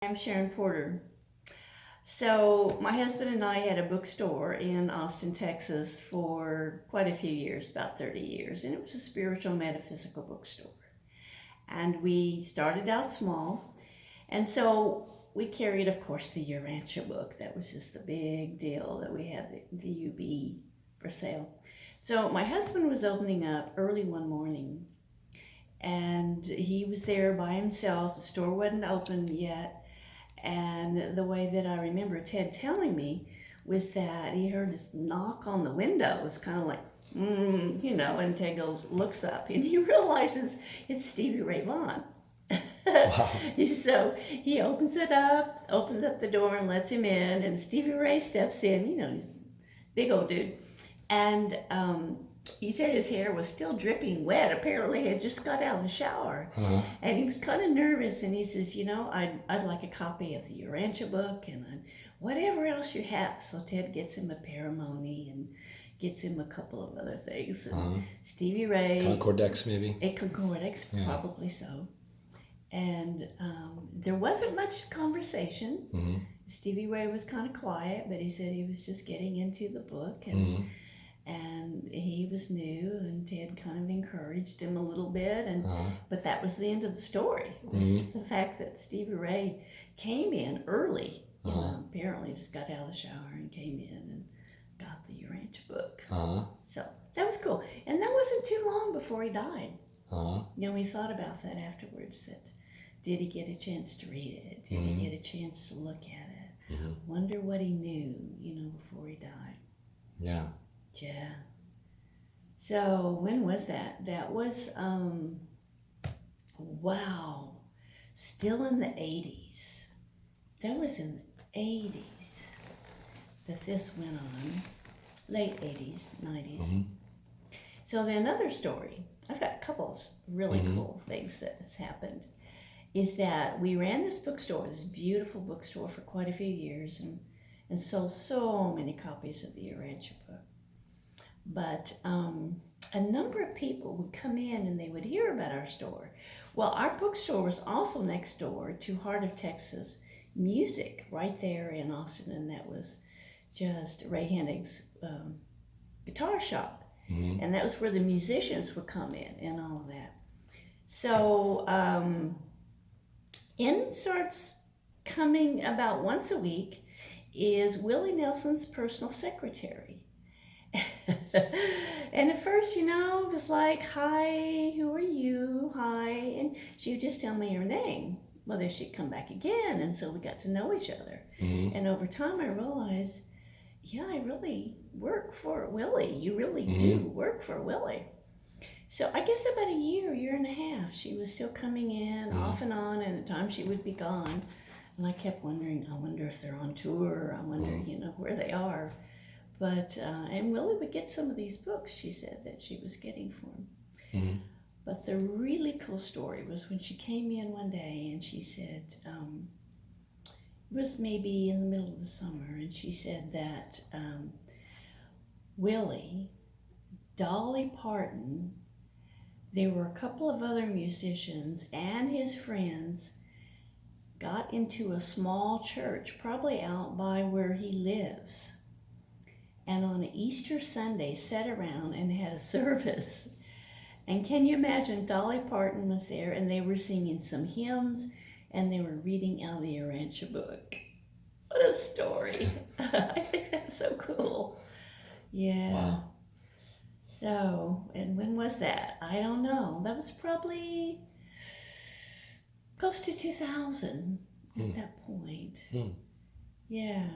I'm Sharon Porter. So, my husband and I had a bookstore in Austin, Texas for quite a few years, about 30 years, and it was a spiritual metaphysical bookstore. And we started out small, and so we carried, of course, the Urantia book. That was just the big deal that we had the UB for sale. So, my husband was opening up early one morning, and he was there by himself. The store wasn't open yet. And the way that I remember Ted telling me was that he heard this knock on the window. It was kind of like, and Ted goes, looks up, and he realizes it's Stevie Ray Vaughan. Wow. So he opens up the door and lets him in, and Stevie Ray steps in, he's a big old dude. And he said his hair was still dripping wet. Apparently, he had just got out of the shower. Uh-huh. And he was kind of nervous. And he says, I'd like a copy of the Urantia book and whatever else you have. So Ted gets him a Paramoni and gets him a couple of other things. And Uh-huh. Stevie Ray. Concordex, maybe? A Concordex, Yeah. probably so. And there wasn't much conversation. Mm-hmm. Stevie Ray was kind of quiet, but he said he was just getting into the book. Mm-hmm. And he was new, and Ted kind of encouraged him a little bit, Uh-huh. but that was the end of the story. It was just the fact that Stevie Ray came in early. Apparently just got out of the shower and came in and got the Urantia book. Uh-huh. So that was cool. And that wasn't too long before he died. Uh-huh. We thought about that afterwards, that did he get a chance to read it? Did he get a chance to look at it? Wonder what he knew, before he died. Yeah. Yeah. So when was that? That was wow. Still in the 80s. That was in the 80s that this went on. Late 80s, 90s. So then another story. I've got a couple of really cool things that has happened. Is that we ran this bookstore, this beautiful bookstore, for quite a few years, and sold so many copies of the Urantia book. But a number of people would come in and they would hear about our store. Well, our bookstore was also next door to Heart of Texas Music, right there in Austin, and that was just Ray Hennig's guitar shop. And that was where the musicians would come in and all of that. So in starts coming about once a week is Willie Nelson's personal secretary. And at first, it was like, hi, who are you? Hi. And she would just tell me her name. Well, then she'd come back again. And so we got to know each other. And over time, I realized, yeah, I really work for Willie. You really do work for Willie. So I guess about a year and a half, she was still coming in off and on. And at times she would be gone. And I kept wondering, I wonder if they're on tour. I wonder, where they are. But, and Willie would get some of these books, she said, that she was getting for him. But the really cool story was when she came in one day and she said, it was maybe in the middle of the summer, and she said that Willie, Dolly Parton, there were a couple of other musicians and his friends got into a small church, probably out by where he lives. And on Easter Sunday sat around and had a service. And can you imagine, Dolly Parton was there and they were singing some hymns and they were reading out of the Urantia book. What a story. I think that's so cool. Yeah. Wow. So, and when was that? I don't know. That was probably close to 2000 at that point. Yeah.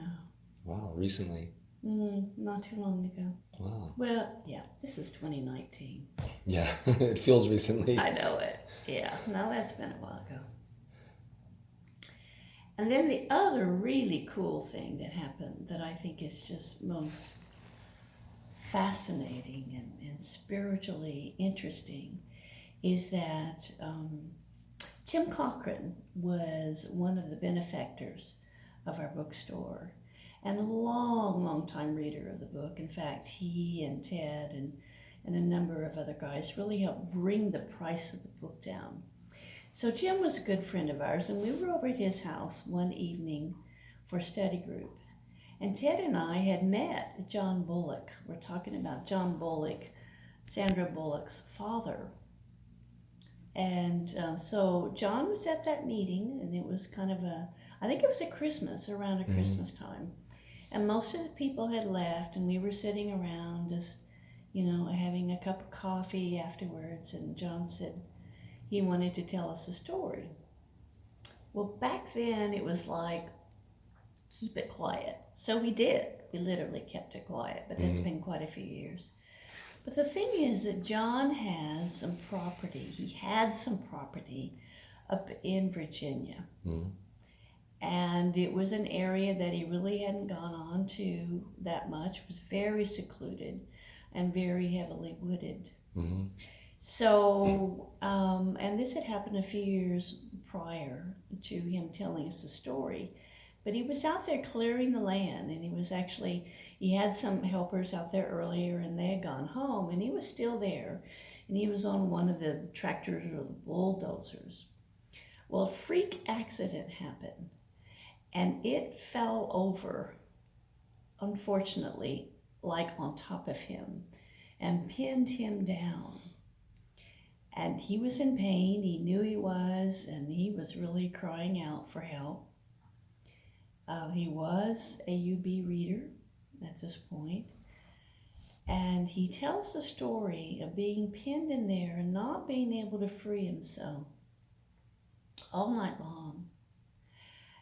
Wow, recently. Not too long ago. Wow. Well, yeah, this is 2019. Yeah, it feels recently. I know it. Yeah, no, that's been a while ago. And then the other really cool thing that happened that I think is just most fascinating and spiritually interesting is that Tim Cochran was one of the benefactors of our bookstore and a long time reader of the book. In fact, he and Ted and a number of other guys really helped bring the price of the book down. So Jim was a good friend of ours, and we were over at his house one evening for study group. And Ted and I had met John Bullock. We're talking about John Bullock, Sandra Bullock's father. And so John was at that meeting, and it was kind of I think it was around a Christmas time. And most of the people had left, and we were sitting around just, having a cup of coffee afterwards. And John said he wanted to tell us a story. Well, back then it was like, keep it quiet. So we did. We literally kept it quiet, but that's been quite a few years. But the thing is that John has some property. He had some property up in Virginia. And it was an area that he really hadn't gone on to that much. It was very secluded and very heavily wooded. So, and this had happened a few years prior to him telling us the story. But he was out there clearing the land, and he had some helpers out there earlier, and they had gone home, and he was still there, and he was on one of the tractors or the bulldozers. Well, a freak accident happened, and it fell over, unfortunately, like on top of him, and pinned him down. And he was in pain, he knew he was, and he was really crying out for help. He was a UB reader at this point, and he tells the story of being pinned in there and not being able to free himself all night long.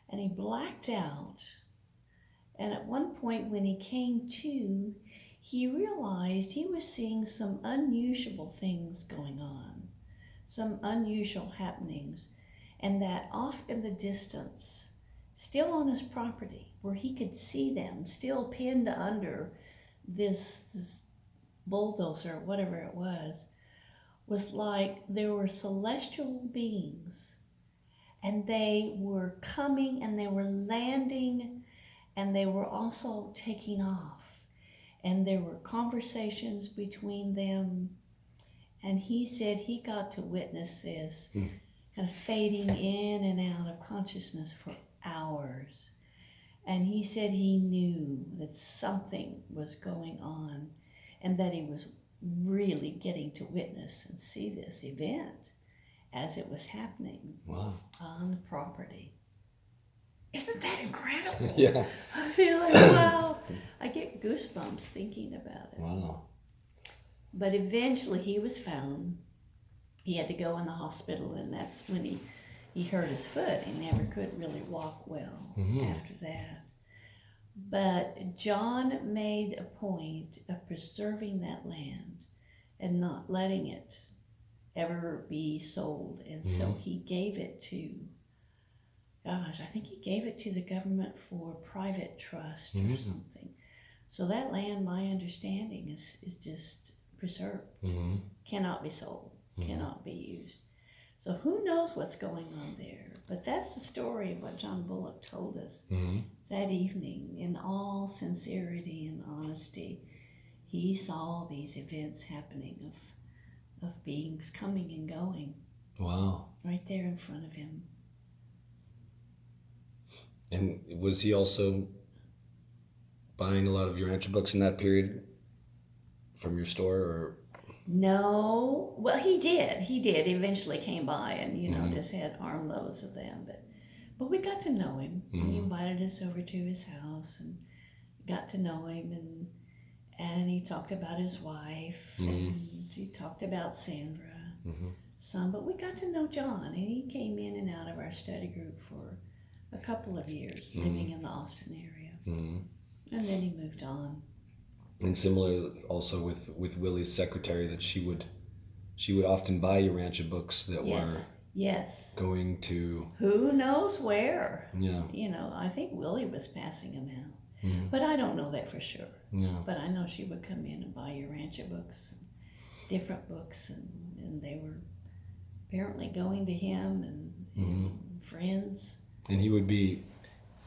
And he blacked out, and at one point when he came to, he realized he was seeing some unusual things going on, some unusual happenings, and that off in the distance, still on his property, where he could see them, still pinned under this bulldozer, whatever it was like there were celestial beings, and they were coming and they were landing, and they were also taking off, and there were conversations between them. And he said he got to witness this kind of fading in and out of consciousness for hours. And he said he knew that something was going on, and that he was really getting to witness and see this event as it was happening on the property. Isn't that incredible? Yeah. I feel like, wow. I get goosebumps thinking about it. Wow. But eventually he was found. He had to go in the hospital, and that's when he hurt his foot. He never could really walk well after that. But John made a point of preserving that land and not letting it ever be sold. And so he gave it to, I think he gave it to the government for private trust or something. So that land, my understanding, is just preserved. Cannot be sold, cannot be used. So who knows what's going on there? But that's the story of what John Bullock told us that evening. In all sincerity and honesty, he saw these events happening of beings coming and going. Wow. Right there in front of him. And was he also buying a lot of your Urantia books in that period from your store, or? No, well, he did. He eventually came by and, just had armloads of them. But we got to know him. He invited us over to his house and got to know him. And he talked about his wife. And he talked about Sandra some. But we got to know John. And he came in and out of our study group for a couple of years, living in the Austin area. And then he moved on. And similar also with Willie's secretary, that she would often buy Urantia books that were going to who knows where. Yeah. I think Willie was passing them out. But I don't know that for sure. Yeah. But I know she would come in and buy Urantia books, different books, and they were apparently going to him and friends. And he would be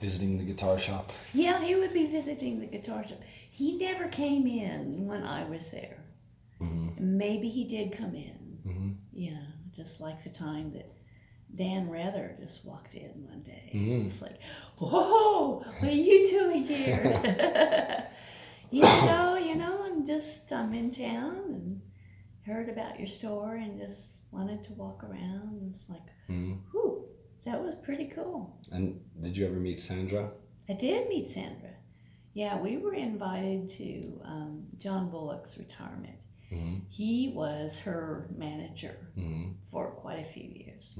visiting the guitar shop. Yeah, he would be visiting the guitar shop. He never came in when I was there. Maybe he did come in. Just like the time Dan Rather just walked in one day. It's like, whoa, what are you doing here? I'm in town and heard about your store and just wanted to walk around. It's like, whew, that was pretty cool. And did you ever meet Sandra? I did meet Sandra. Yeah, we were invited to John Bullock's retirement. He was her manager for quite a few years.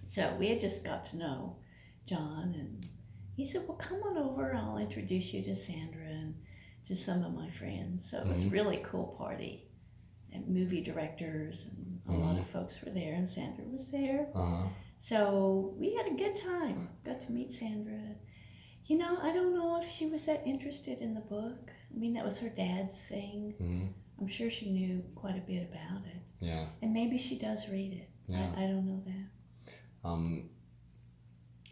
So we had just got to know John, and he said, well, come on over, I'll introduce you to Sandra and to some of my friends. So it was a really cool party. And movie directors and a lot of folks were there, and Sandra was there. So we had a good time. Got to meet Sandra. I don't know if she was that interested in the book. I mean, that was her dad's thing. I'm sure she knew quite a bit about it. Yeah. And maybe she does read it. Yeah. I don't know that.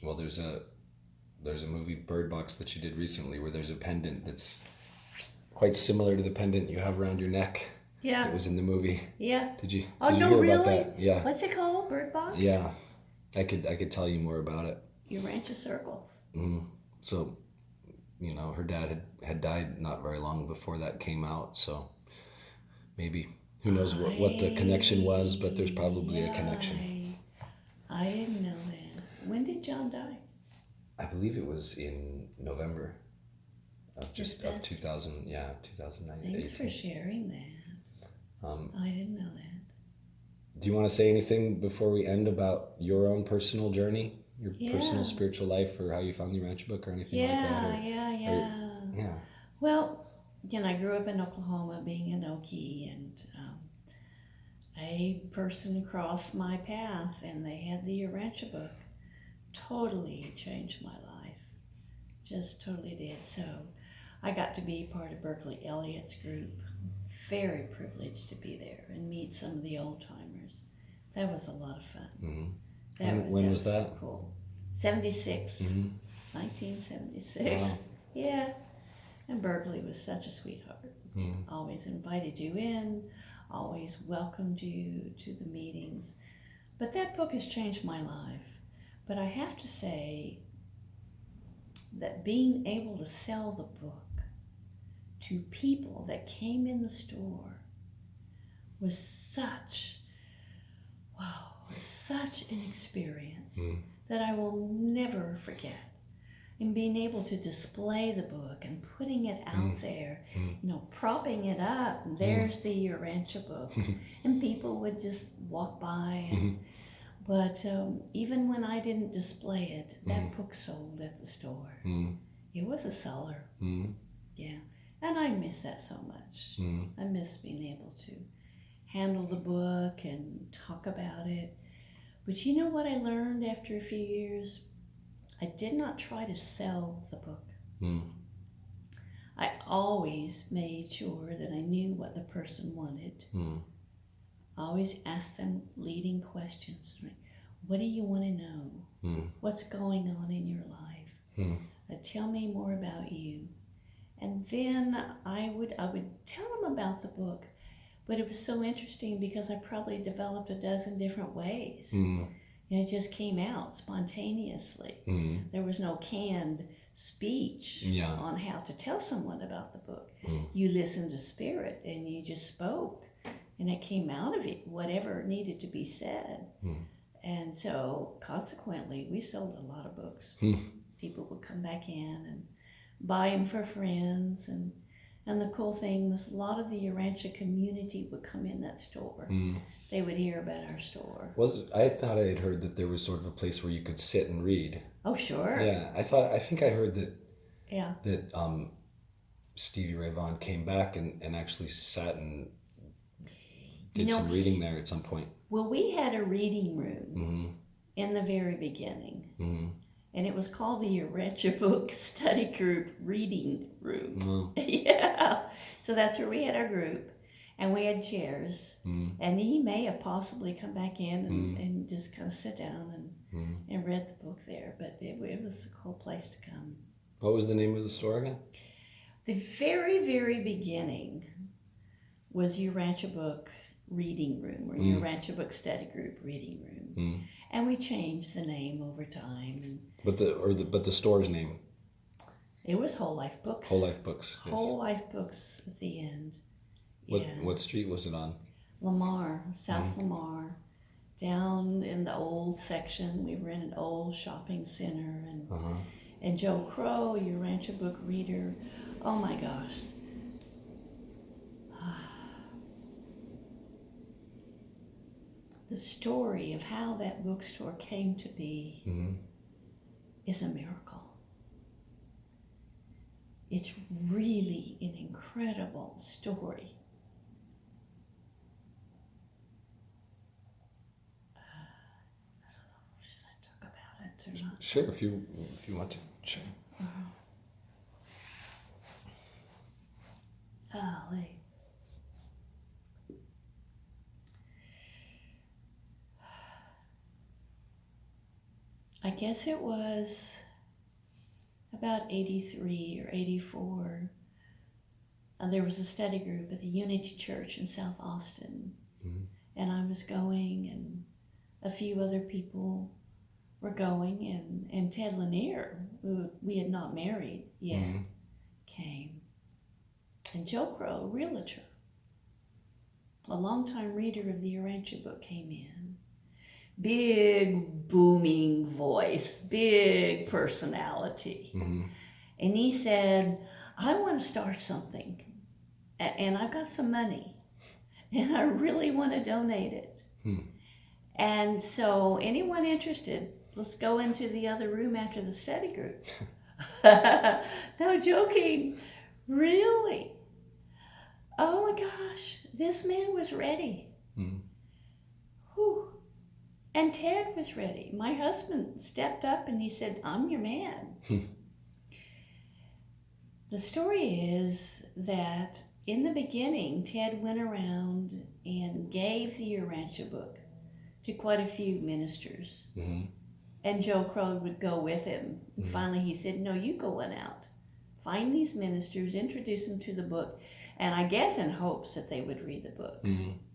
Well, there's a movie, Bird Box, that you did recently where there's a pendant that's quite similar to the pendant you have around your neck. Yeah. It was in the movie. Yeah. Did you hear really? About that? Yeah. What's it called? Bird Box? Yeah. I could tell you more about it. Urantia Circles. So, her dad had died not very long before that came out, so maybe, who knows what the connection was, but there's probably a connection. I didn't know that. When did John die? I believe it was in November of 2000, 2009. Thanks for sharing that. I didn't know that. Do you want to say anything before we end about your own personal journey, your personal spiritual life, or how you found the Urantia book, or anything like that? Yeah. Well, I grew up in Oklahoma, being an Okie, and a person crossed my path, and they had the Urantia book. Totally changed my life. Just totally did. So I got to be part of Berkeley Elliott's group. Very privileged to be there and meet some of the old timers. That was a lot of fun. When was that? So cool. 76. 1976. Wow. Yeah. And Berkeley was such a sweetheart. Always invited you in, always welcomed you to the meetings. But that book has changed my life. But I have to say that being able to sell the book to people that came in the store was such an experience that I will never forget. And being able to display the book and putting it out there, propping it up, and there's the Urantia book, and people would just walk by. But even when I didn't display it, that book sold at the store. It was a seller. Yeah, and I miss that so much. I miss being able to handle the book and talk about it. But you know what I learned after a few years? I did not try to sell the book. I always made sure that I knew what the person wanted. I always asked them leading questions. What do you want to know? What's going on in your life? Tell me more about you. And then I would tell them about the book. But it was so interesting because I probably developed a dozen different ways. It just came out spontaneously. There was no canned speech on how to tell someone about the book. You listened to spirit and you just spoke, and it came out of it, whatever needed to be said. And so consequently, we sold a lot of books. People would come back in and buy them for friends, and the cool thing was a lot of the Urantia community would come in that store. They would hear about our store. I thought I had heard that there was sort of a place where you could sit and read. Oh, sure. Yeah, I think I heard that. Yeah. That Stevie Ray Vaughan came back and actually sat and did some reading there at some point. Well, we had a reading room in the very beginning. And it was called the Urantia Book Study Group Reading Room. Yeah. So that's where we had our group. And we had chairs. And he may have possibly come back in and just kind of sit down and read the book there. But it was a cool place to come. What was the name of the store again? The very, very beginning was Urantia Book Reading Room, or Urantia Book Study Group Reading Room. And we changed the name over time. And But the store's name. it was Whole Life Books. Whole Life Books. Yes. Whole Life Books at the end. What street was it on? Lamar, South Lamar, down in the old section. We were in an old shopping center, and Joe Crow, your Rancho book reader. Oh my gosh. The story of how that bookstore came to be is a miracle. It's really an incredible story. I don't know, should I talk about it or not? Sure, if you want to. Sure. Golly. I guess it was about 83 or 84. There was a study group at the Unity Church in South Austin. And I was going, and a few other people were going, and Ted Lanier, who we had not married yet, came. And Joe Crow, a realtor, a longtime reader of the Urantia book, came in. Big booming voice, big personality. And he said, I want to start something, and I've got some money, and I really want to donate it. And so anyone interested, let's go into the other room after the study group. No joking, really. Oh my gosh, this man was ready. Whew. And Ted was ready. My husband stepped up and he said, I'm your man. The story is that in the beginning, Ted went around and gave the Urantia book to quite a few ministers. And Joe Crow would go with him. And finally he said, no, you go on out. Find these ministers, introduce them to the book, and I guess in hopes that they would read the book.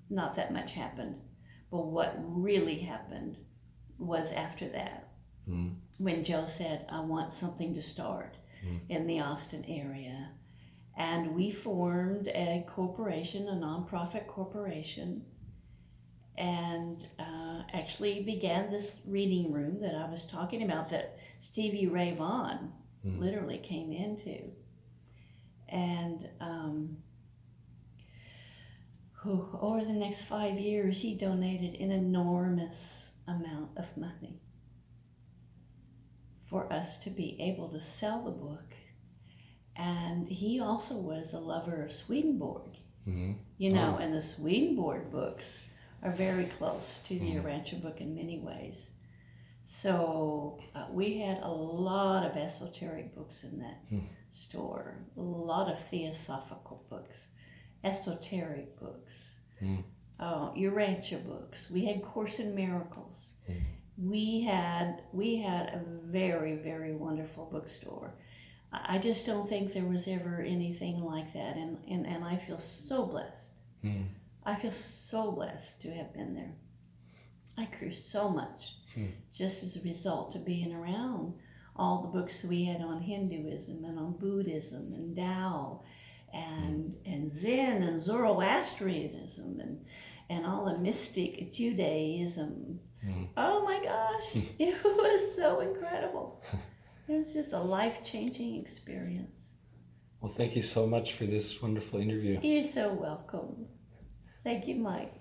Not that much happened. But what really happened was after that, when Joe said, I want something to start in the Austin area. And we formed a corporation, a nonprofit corporation, and actually began this reading room that I was talking about that Stevie Ray Vaughan literally came into. And over the next 5 years, he donated an enormous amount of money for us to be able to sell the book. And he also was a lover of Swedenborg, you know, and the Swedenborg books are very close to the Urantia book in many ways. So we had a lot of esoteric books in that store, a lot of theosophical books, esoteric books, Urantia books. We had Course in Miracles. We had a very, very wonderful bookstore. I just don't think there was ever anything like that, and I feel so blessed. I feel so blessed to have been there. I grew so much just as a result of being around all the books we had on Hinduism and on Buddhism and Tao and Zen and Zoroastrianism and all the mystic Judaism. Oh my gosh, it was so incredible. It was just a life-changing experience. Well, thank you so much for this wonderful interview. You're so welcome. Thank you, Mike.